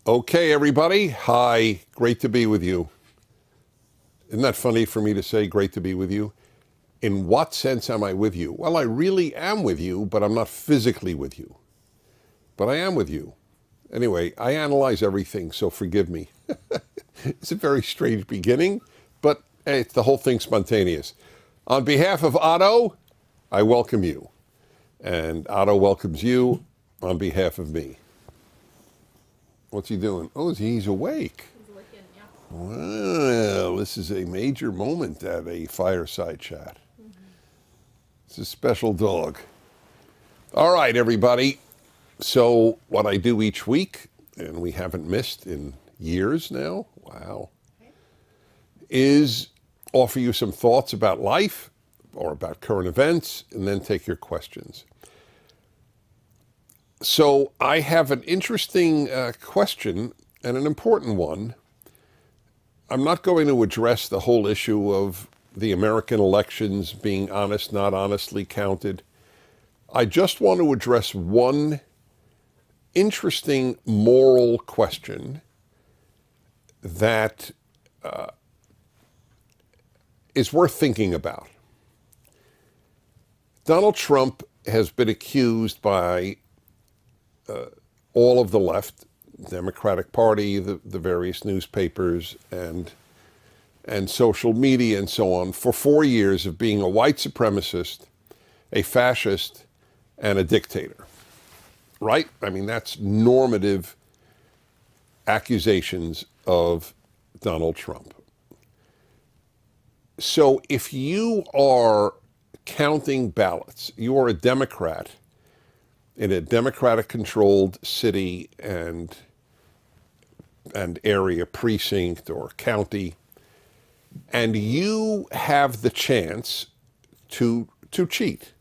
Okay, everybody. Hi. Great to be with you. Isn't that funny for me to say great to be with you? In what sense am I with you? Well, I really am with you, but I'm not physically with you. But I am with you. Anyway, I analyze everything, so forgive me. It's a very strange beginning, but hey, the whole thing's spontaneous. On behalf of Otto, I welcome you. And Otto welcomes you on behalf of me. What's he doing? Oh, he's awake. He's looking, yeah. Well, this is a major moment at a fireside chat. It's a special dog. All right, everybody. So what I do each week, and we haven't missed in years now, wow, is offer you some thoughts about life or about current events, and then take your questions. So I have an interesting question and an important one. I'm not going to address the whole issue of the American elections being honest, not honestly counted. I just want to address one interesting moral question that is worth thinking about. Donald Trump has been accused by all of the left, Democratic Party, the various newspapers, and social media and so on, for 4 years of being a white supremacist, a fascist, and a dictator. Right? I mean, that's normative accusations of Donald Trump. So if you are counting ballots, you are a Democrat in a Democratic-controlled city and area, precinct or county, and you have the chance to cheat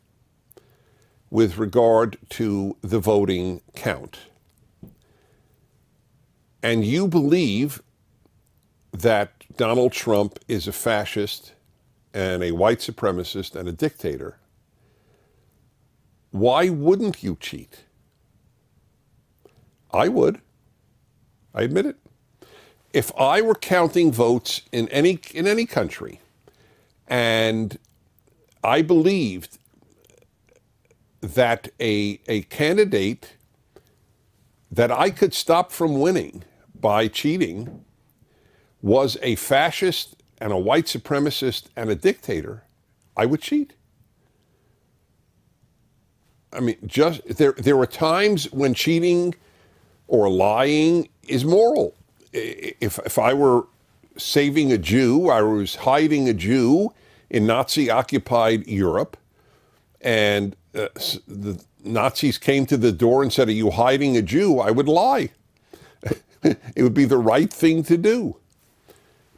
with regard to the voting count, and you believe that Donald Trump is a fascist and a white supremacist and a dictator, why wouldn't you cheat? I would. I admit it. If I were counting votes in any country, and I believed that a candidate that I could stop from winning by cheating was a fascist and a white supremacist and a dictator, I would cheat. I mean, just there are times when cheating or lying is moral. If I were saving a Jew, I was hiding a Jew in Nazi-occupied Europe, and the Nazis came to the door and said, "Are you hiding a Jew?" I would lie. It would be the right thing to do.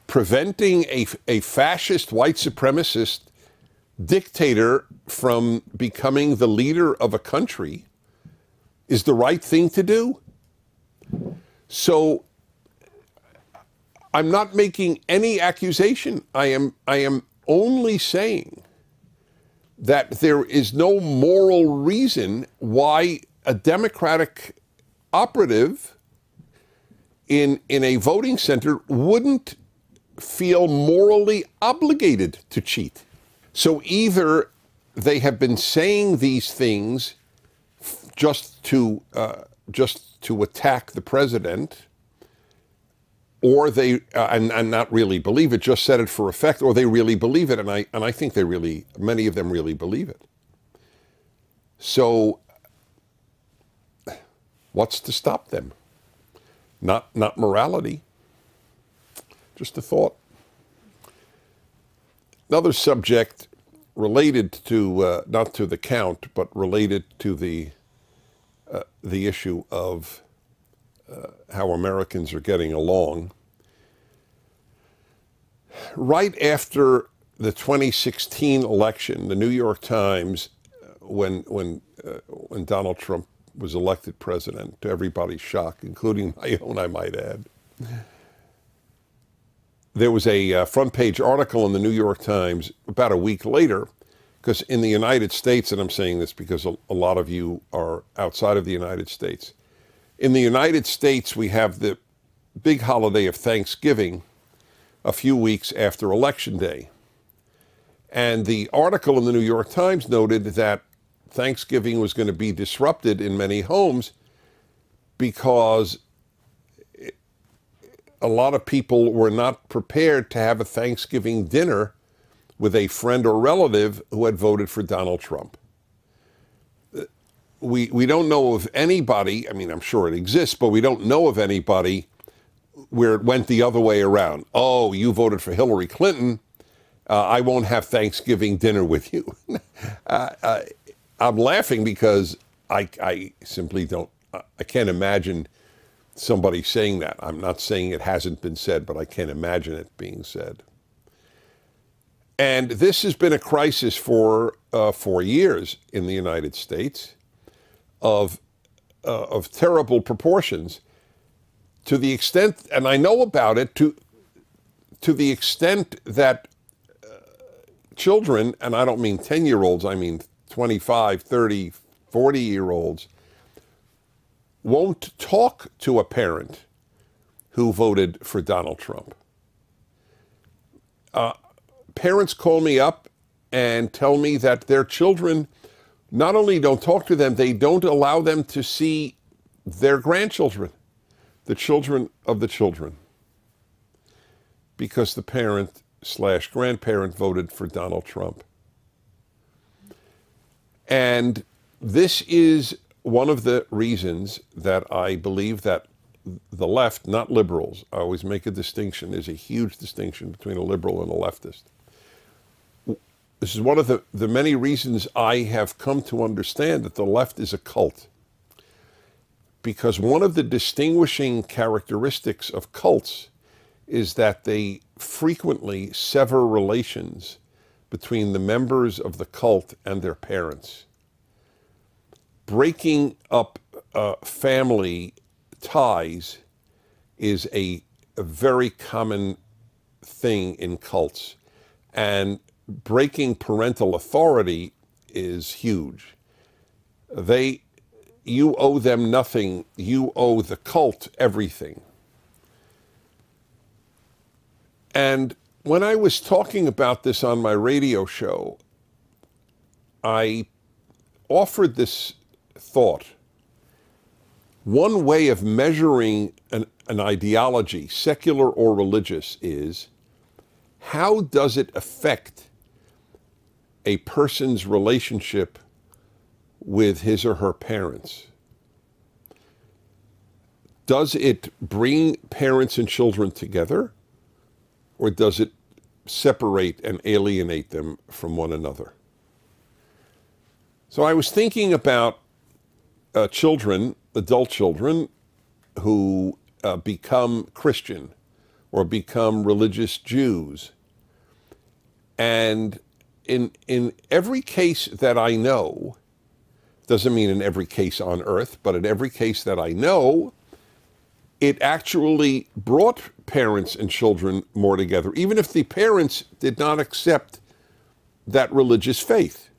Preventing a fascist white supremacist dictator from becoming the leader of a country is the right thing to do. So I'm not making any accusation. I am only saying that there is no moral reason why a Democratic operative in a voting center wouldn't feel morally obligated to cheat. So either they have been saying these things just to attack the president, or they and not really believe it, just said it for effect, or they really believe it, and I think many of them really believe it. So what's to stop them? Not morality. Just a thought. Another subject related to, not to the count, but related to the issue of how Americans are getting along. Right after the 2016 election, the New York Times, when Donald Trump was elected president, to everybody's shock, including my own, I might add, there was a front page article in the New York Times about a week later, because in the United States, and I'm saying this because a lot of you are outside of the United States, In the United States, we have the big holiday of Thanksgiving a few weeks after Election Day. And the article in the New York Times noted that Thanksgiving was going to be disrupted in many homes because a lot of people were not prepared to have a Thanksgiving dinner with a friend or relative who had voted for Donald Trump. We don't know of anybody, I mean, I'm sure it exists, but we don't know of anybody where it went the other way around. Oh, you voted for Hillary Clinton, I won't have Thanksgiving dinner with you. I'm laughing because I simply don't, I can't imagine somebody saying that. I'm not saying it hasn't been said, but I can't imagine it being said. And this has been a crisis for 4 years in the United States of terrible proportions, to the extent, and I know about it, to the extent that children, and I don't mean 10-year-olds, I mean 25, 30, 40-year-olds, won't talk to a parent who voted for Donald Trump. Parents call me up and tell me that their children not only don't talk to them, they don't allow them to see their grandchildren, the children of the children, because the parent/grandparent voted for Donald Trump. And this is one of the reasons that I believe that the left, not liberals, I always make a distinction, there's a huge distinction between a liberal and a leftist. This is one of the many reasons I have come to understand that the left is a cult. Because one of the distinguishing characteristics of cults is that they frequently sever relations between the members of the cult and their parents. Breaking up family ties is a very common thing in cults. And breaking parental authority is huge. You owe them nothing. You owe the cult everything. And when I was talking about this on my radio show, I offered this thought. One way of measuring an ideology, secular or religious, is how does it affect a person's relationship with his or her parents? Does it bring parents and children together, or does it separate and alienate them from one another? So I was thinking about children, adult children, who become Christian or become religious Jews. And in every case that I know, doesn't mean in every case on earth, but in every case that I know, it actually brought parents and children more together, even if the parents did not accept that religious faith.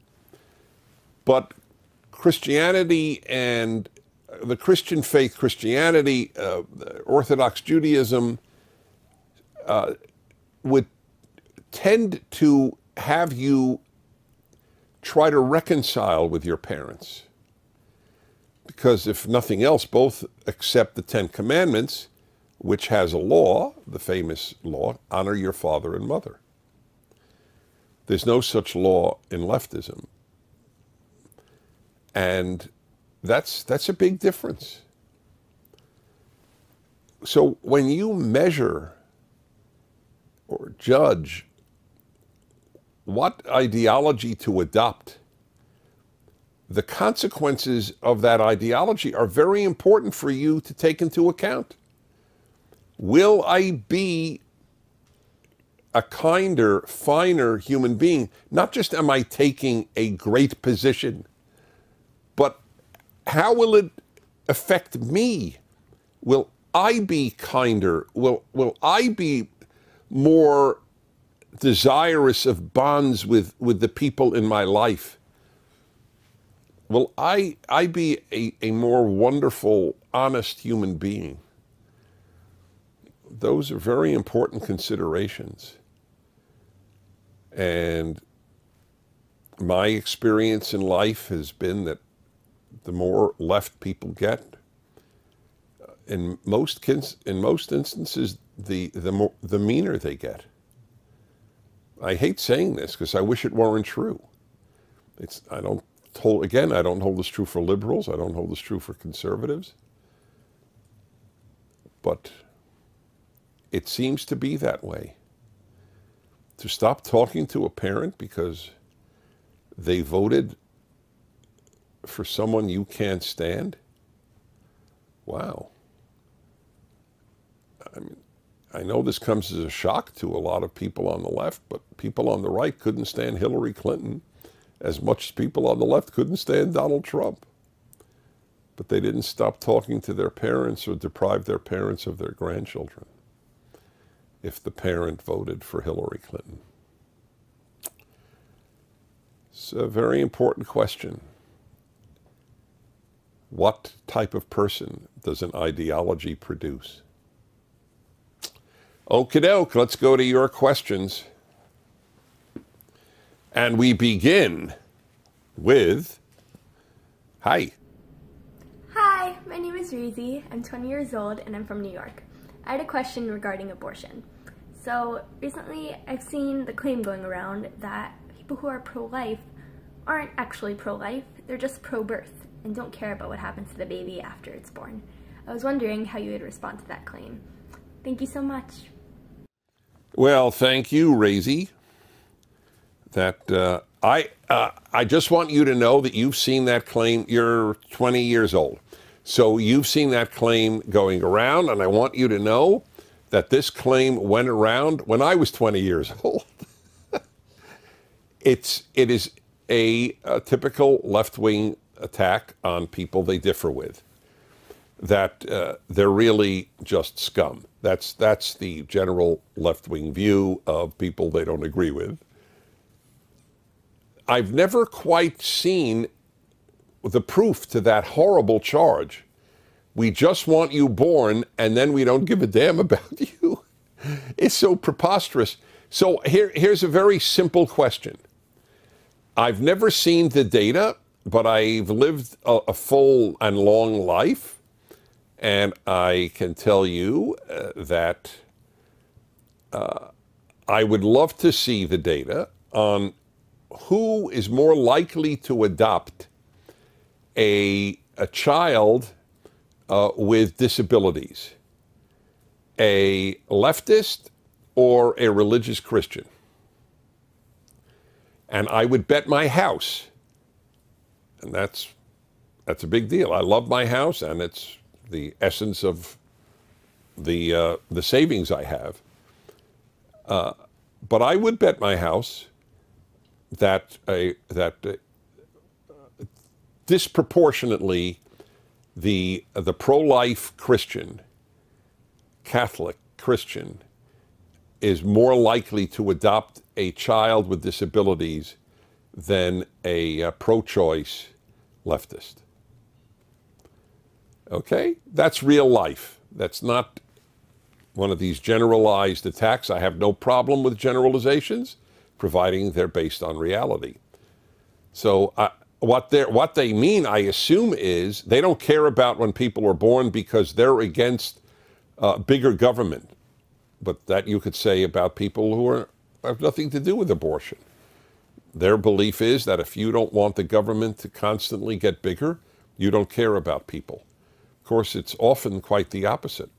But Christianity and the Christian faith, Christianity, Orthodox Judaism, would tend to have you try to reconcile with your parents. Because if nothing else, both accept the Ten Commandments, which has a law, the famous law, honor your father and mother. There's no such law in leftism. And that's a big difference. So when you measure or judge what ideology to adopt, the consequences of that ideology are very important for you to take into account. Will I be a kinder, finer human being? Not just am I taking a great position, but how will it affect me? Will I be kinder? Will I be more desirous of bonds with the people in my life? Will I be a more wonderful honest human being? Those are very important considerations. And my experience in life has been that the more left people get, in most instances, the meaner they get. I hate saying this because I wish it weren't true. I don't hold this true for liberals. I don't hold this true for conservatives. But it seems to be that way. To stop talking to a parent because they voted for someone you can't stand? Wow. I mean, I know this comes as a shock to a lot of people on the left, but people on the right couldn't stand Hillary Clinton as much as people on the left couldn't stand Donald Trump. But they didn't stop talking to their parents or deprive their parents of their grandchildren if the parent voted for Hillary Clinton. It's a very important question. What type of person does an ideology produce? Okie doke, let's go to your questions. And we begin with, hi. Hi, my name is Reezy. I'm 20 years old and I'm from New York. I had a question regarding abortion. So recently I've seen the claim going around that people who are pro-life aren't actually pro-life, they're just pro-birth and don't care about what happens to the baby after it's born. I was wondering how you would respond to that claim. Thank you so much. Well, thank you, Reezy. I just want you to know that you've seen that claim. You're 20 years old. So you've seen that claim going around, and I want you to know that this claim went around when I was 20 years old. It is a typical left-wing attack on people they differ with, that they're really just scum. That's the general left-wing view of people they don't agree with. I've never quite seen the proof to that horrible charge. We just want you born, and then we don't give a damn about you. It's so preposterous. So here's a very simple question. I've never seen the data, but I've lived a full and long life, and I can tell you that I would love to see the data on who is more likely to adopt a child with disabilities, a leftist or a religious Christian. And I would bet my house, and that's a big deal. I love my house, and it's the essence of the savings I have. But I would bet my house that disproportionately the pro-life Christian, Catholic Christian, is more likely to adopt a child with disabilities than a pro-choice leftist. Okay? That's real life. That's not one of these generalized attacks. I have no problem with generalizations, providing they're based on reality. So what they mean, I assume, is they don't care about when people are born because they're against bigger government. But that you could say about people who have nothing to do with abortion. Their belief is that if you don't want the government to constantly get bigger, you don't care about people. Of course, it's often quite the opposite.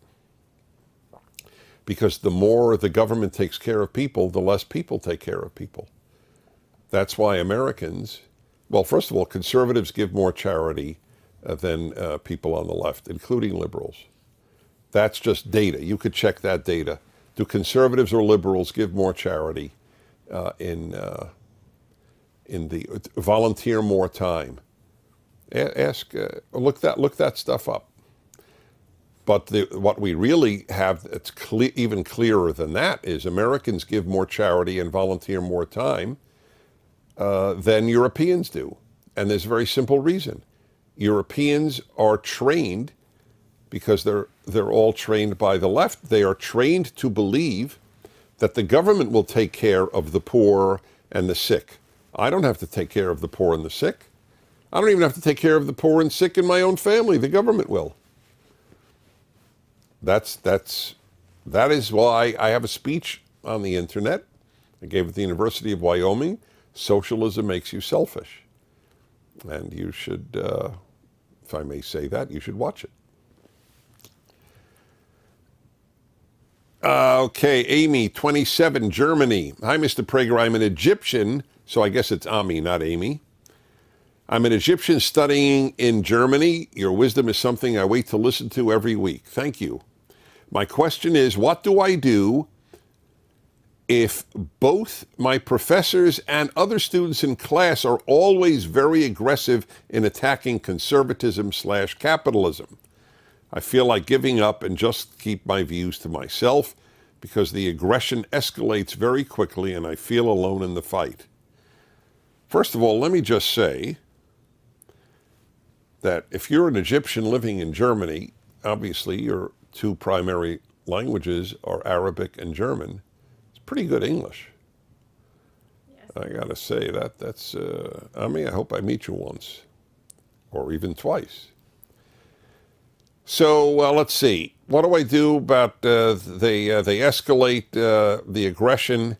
Because the more the government takes care of people, the less people take care of people. That's why Americans, well, first of all, conservatives give more charity than people on the left, including liberals. That's just data. You could check that data. Do conservatives or liberals give more charity volunteer more time? Look that stuff up. But what we really have that's even clearer than that is Americans give more charity and volunteer more time than Europeans do. And there's a very simple reason. Europeans are trained because they're all trained by the left. They are trained to believe that the government will take care of the poor and the sick. I don't have to take care of the poor and the sick. I don't even have to take care of the poor and sick in my own family. The government will. That is why I have a speech on the internet. I gave it at the University of Wyoming. Socialism makes you selfish. And you should, if I may say that, you should watch it. Okay, Amy, 27, Germany. Hi, Mr. Prager. I'm an Egyptian, so I guess it's Ami, not Amy. I'm an Egyptian studying in Germany. Your wisdom is something I wait to listen to every week. Thank you. My question is, what do I do if both my professors and other students in class are always very aggressive in attacking conservatism/capitalism? I feel like giving up and just keep my views to myself because the aggression escalates very quickly and I feel alone in the fight. First of all, let me just say that if you're an Egyptian living in Germany, obviously your two primary languages are Arabic and German. It's pretty good English. Yes. I gotta say that's, I mean, I hope I meet you once or even twice. So let's see. What do I do about they escalate the aggression?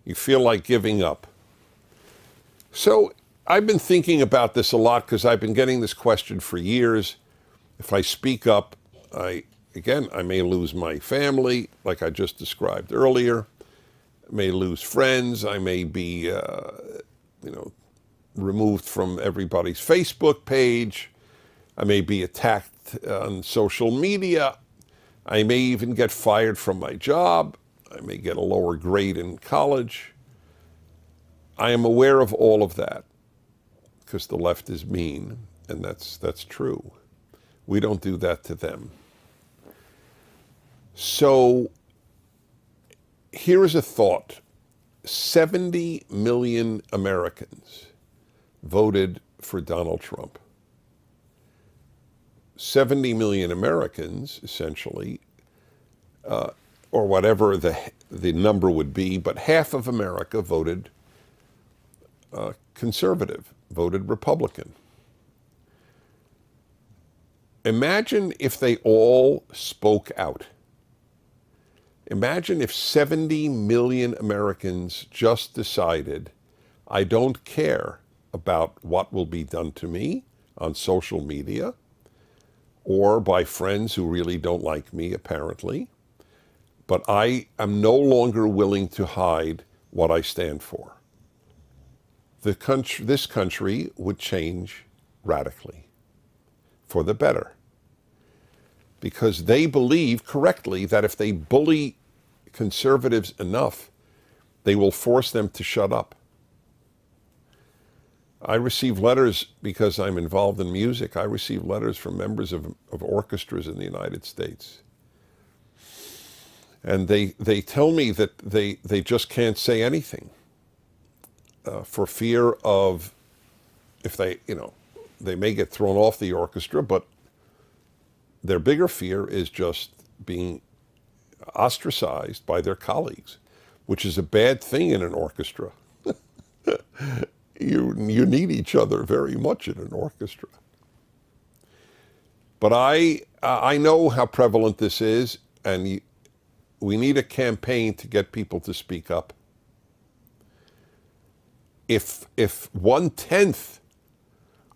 You feel like giving up. So I've been thinking about this a lot because I've been getting this question for years. If I speak up, I may lose my family, like I just described earlier. I may lose friends. I may be, removed from everybody's Facebook page. I may be attacked on social media. I may even get fired from my job. I may get a lower grade in college. I am aware of all of that because the left is mean, and that's true. We don't do that to them. So here is a thought. 70 million Americans voted for Donald Trump. 70 million Americans, essentially, or whatever the number would be, but half of America voted conservative, voted Republican. Imagine if they all spoke out. Imagine if 70 million Americans just decided, I don't care about what will be done to me on social media, or by friends who really don't like me, apparently. But I am no longer willing to hide what I stand for. This country would change radically, for the better. Because they believe correctly that if they bully conservatives enough, they will force them to shut up. I receive letters, because I'm involved in music, I receive letters from members of orchestras in the United States. And they tell me that they just can't say anything for fear of, if they may get thrown off the orchestra, but their bigger fear is just being ostracized by their colleagues, which is a bad thing in an orchestra. You need each other very much in an orchestra. But I know how prevalent this is, and we need a campaign to get people to speak up. If 1/10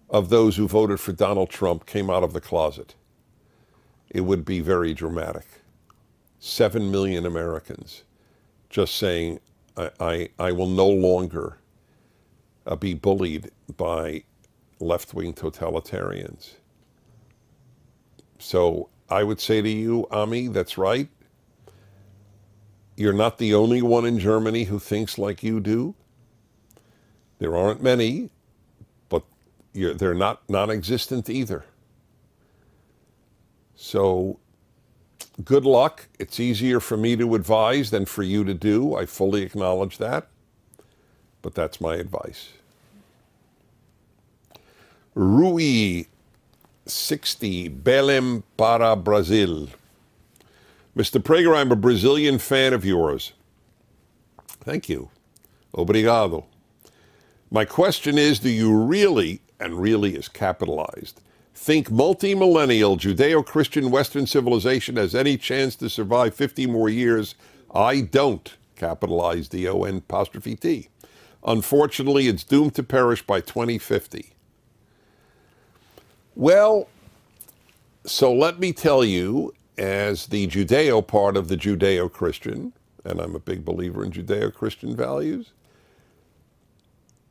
of those who voted for Donald Trump came out of the closet, it would be very dramatic. 7 million Americans just saying, I will no longer be bullied by left-wing totalitarians. So I would say to you, Ami, that's right. You're not the only one in Germany who thinks like you do. There aren't many, but they're not non-existent either. So good luck. It's easier for me to advise than for you to do. I fully acknowledge that. But that's my advice. Rui 60, Belém para Brazil. Mr. Prager, I'm a Brazilian fan of yours. Thank you. Obrigado. My question is, do you really, and really is capitalized, think multi-millennial Judeo-Christian Western civilization has any chance to survive 50 more years? I don't, capitalized D-O-N''T. Unfortunately, it's doomed to perish by 2050. Well, so let me tell you, as the Judeo part of the Judeo-Christian, and I'm a big believer in Judeo-Christian values,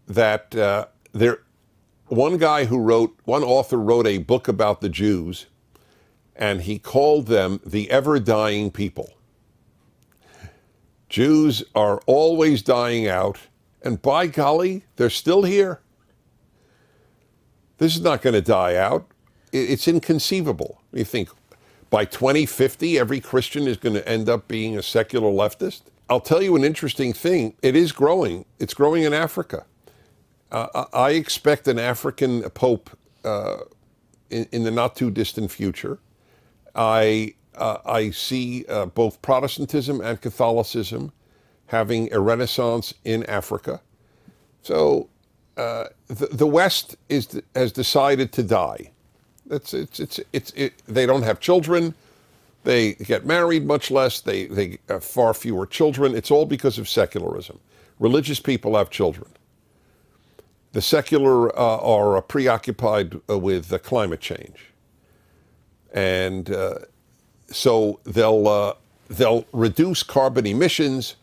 that one author wrote a book about the Jews, and he called them the ever-dying people. Jews are always dying out, and by golly, they're still here. This is not going to die out. It's inconceivable. You think by 2050, every Christian is going to end up being a secular leftist? I'll tell you an interesting thing. It is growing. It's growing in Africa. I expect an African pope in the not too distant future. I see both Protestantism and Catholicism having a renaissance in Africa. So the West has decided to die. They don't have children. They get married much less. They have far fewer children. It's all because of secularism. Religious people have children. The secular are preoccupied with climate change, and so they'll reduce carbon emissions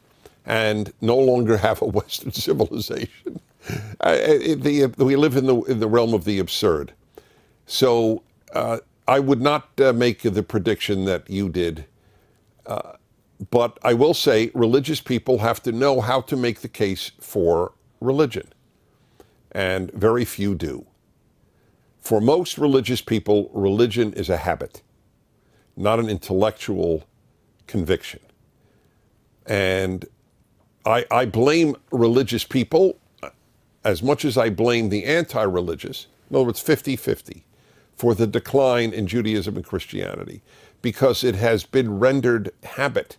and no longer have a Western civilization. We live in the realm of the absurd. So I would not make the prediction that you did, but I will say religious people have to know how to make the case for religion. And very few do. For most religious people, religion is a habit, not an intellectual conviction. And I blame religious people as much as I blame the anti-religious, in other words, 50-50, for the decline in Judaism and Christianity, because it has been rendered habit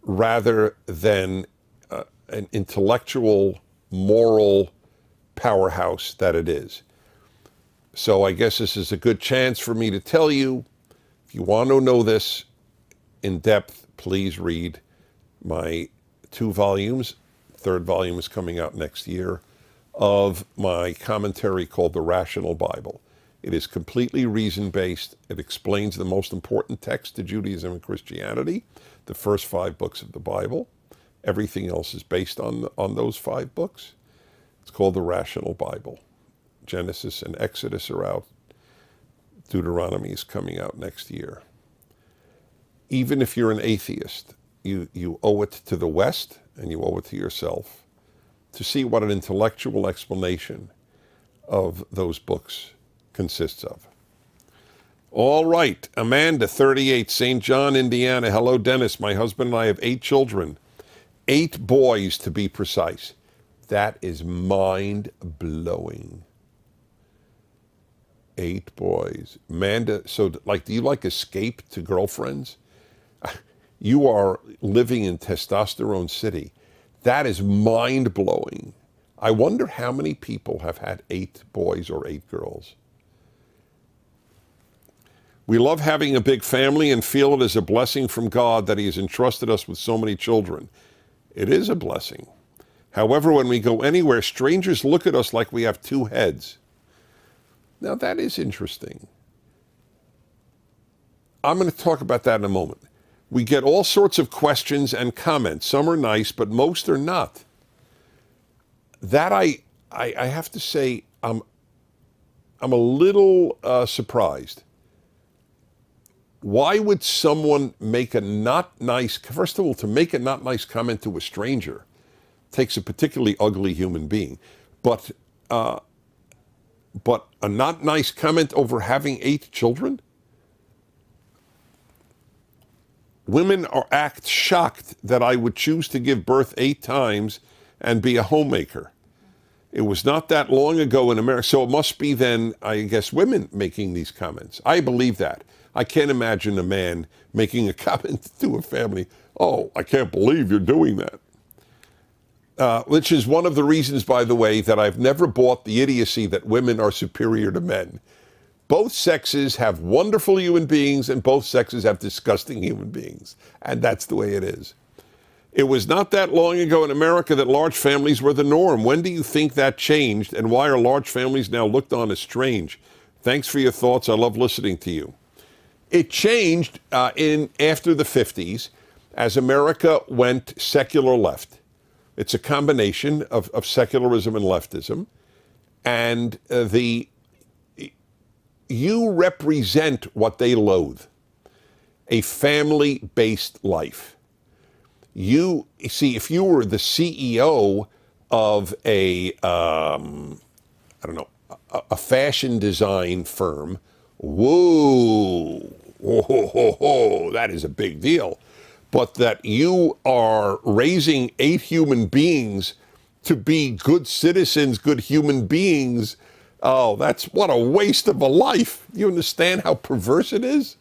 rather than an intellectual, moral powerhouse that it is. So I guess this is a good chance for me to tell you, if you want to know this in depth, please read my 2 volumes. 3rd volume is coming out next year, of my commentary called The Rational Bible. It is completely reason-based. It explains the most important text to Judaism and Christianity, the first 5 books of the Bible. Everything else is based on those 5 books. It's called The Rational Bible. Genesis and Exodus are out. Deuteronomy is coming out next year. Even if you're an atheist, you owe it to the West and you owe it to yourself to see what an intellectual explanation of those books consists of. All right, Amanda, 38, St. John, Indiana. Hello, Dennis. My husband and I have 8 children. 8 boys, to be precise. That is mind-blowing. 8 boys. Amanda, so like, do you like escape to girlfriends? You are living in testosterone city. That is mind-blowing. I wonder how many people have had 8 boys or 8 girls. We love having a big family and feel it is a blessing from God that He has entrusted us with so many children. It is a blessing. However, when we go anywhere, strangers look at us like we have 2 heads. Now, that is interesting. I'm going to talk about that in a moment. We get all sorts of questions and comments. Some are nice, but most are not. That I have to say, I'm a little surprised. Why would someone make a not nice, first of all, to make a not nice comment to a stranger takes a particularly ugly human being, but a not nice comment over having 8 children? Women act shocked that I would choose to give birth 8 times and be a homemaker. It was not that long ago in America. So it must be then, I guess, women making these comments. I believe that. I can't imagine a man making a comment to a family, oh, I can't believe you're doing that. Which is one of the reasons, by the way, that I've never bought the idiocy that women are superior to men. Both sexes have wonderful human beings and both sexes have disgusting human beings. And that's the way it is. It was not that long ago in America that large families were the norm. When do you think that changed, and why are large families now looked on as strange? Thanks for your thoughts. I love listening to you. It changed after the 50s as America went secular left. It's a combination of secularism and leftism. And you represent what they loathe, a family-based life. You see, if you were the CEO of a fashion design firm, whoa, that is a big deal. But that you are raising 8 human beings to be good citizens, good human beings, oh, that's what a waste of a life. You understand how perverse it is?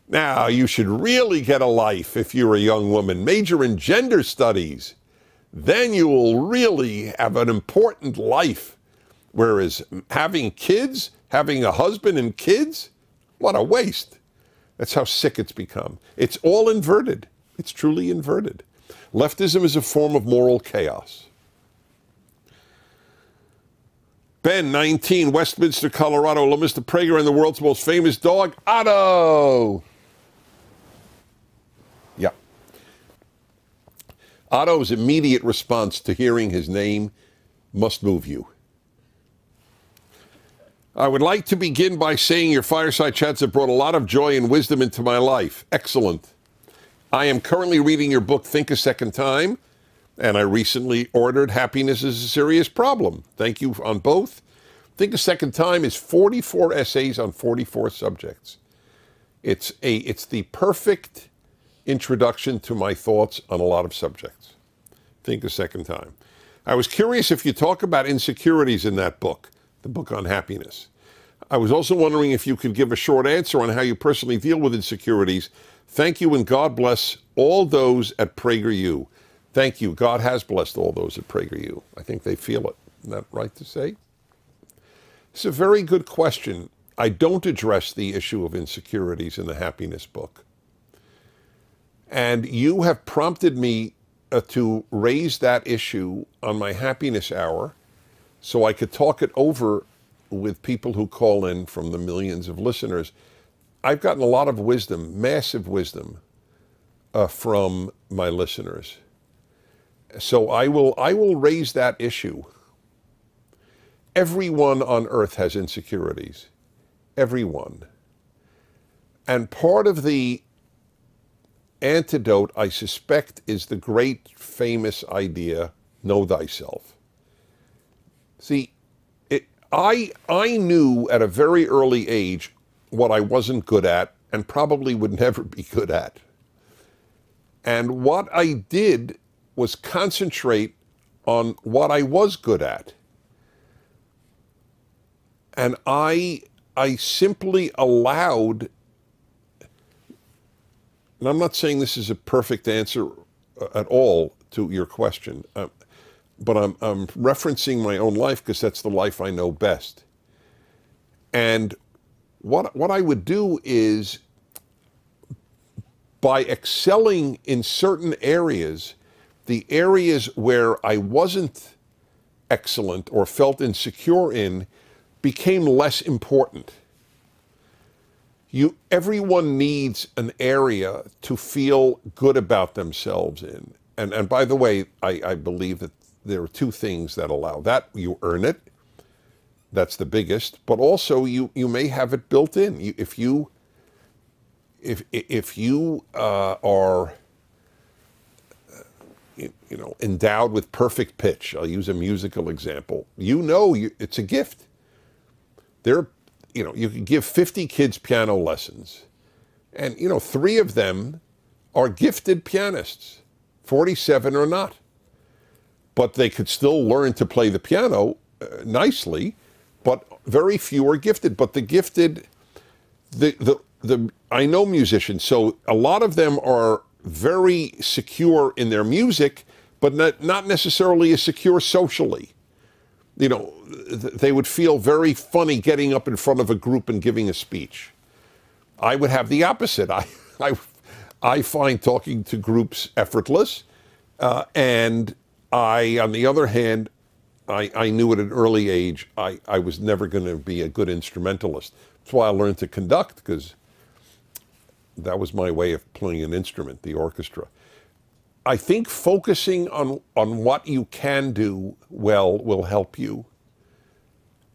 Now, you should really get a life if you're a young woman. Major in gender studies. Then you will really have an important life. Whereas having kids, having a husband and kids, what a waste. That's how sick it's become. It's all inverted. It's truly inverted. Leftism is a form of moral chaos. Ben, 19, Westminster, Colorado. Hello, Mr. Prager and the world's most famous dog, Otto. Yeah. Otto's immediate response to hearing his name must move you. I would like to begin by saying your fireside chats have brought a lot of joy and wisdom into my life. Excellent. I am currently reading your book, Think a Second Time, and I recently ordered Happiness is a Serious Problem. Thank you on both. Think a Second Time is 44 essays on 44 subjects. It's the perfect introduction to my thoughts on a lot of subjects. Think a Second Time. I was curious if you talk about insecurities in that book, the book on happiness. I was also wondering if you could give a short answer on how you personally deal with insecurities. Thank you, and God bless all those at PragerU. Thank you. God has blessed all those at PragerU. I think they feel it. Isn't that right to say? It's a very good question. I don't address the issue of insecurities in the happiness book. And you have prompted me to raise that issue on my happiness hour so I could talk it over with people who call in from the millions of listeners. I've gotten a lot of wisdom, massive wisdom, from my listeners. So I will raise that issue. Everyone on earth has insecurities. Everyone. And part of the antidote, I suspect, is the great famous idea, know thyself. See, I knew at a very early age what I wasn't good at and probably would never be good at. And what I did was concentrate on what I was good at. And I simply allowed, and I'm not saying this is a perfect answer at all to your question, but I'm referencing my own life because that's the life I know best. And what I would do is, by excelling in certain areas, the areas where I wasn't excellent or felt insecure in became less important. Everyone needs an area to feel good about themselves in. And by the way, I believe that there are two things that allow that. You earn it. That's the biggest. But also you may have it built in. If you are endowed with perfect pitch, I'll use a musical example. It's a gift. You can give 50 kids piano lessons, and 3 of them are gifted pianists. 47 are not. but they could still learn to play the piano nicely, but very few are gifted. But the gifted, I know musicians, so a lot of them are very secure in their music, but not necessarily as secure socially. You know, they would feel very funny getting up in front of a group and giving a speech. I would have the opposite. I find talking to groups effortless, and on the other hand, I knew at an early age I was never going to be a good instrumentalist. That's why I learned to conduct, because that was my way of playing an instrument, the orchestra. I think focusing on what you can do well will help you.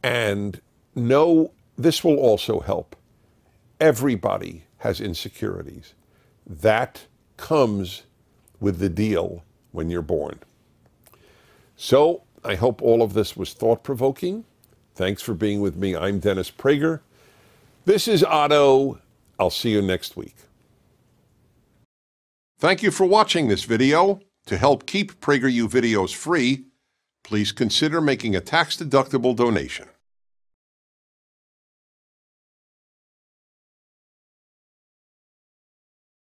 And no, this will also help. Everybody has insecurities. That comes with the deal when you're born. So I hope all of this was thought-provoking. Thanks for being with me. I'm Dennis Prager. This is Otto. I'll see you next week. Thank you for watching this video. To help keep PragerU videos free, please consider making a tax-deductible donation.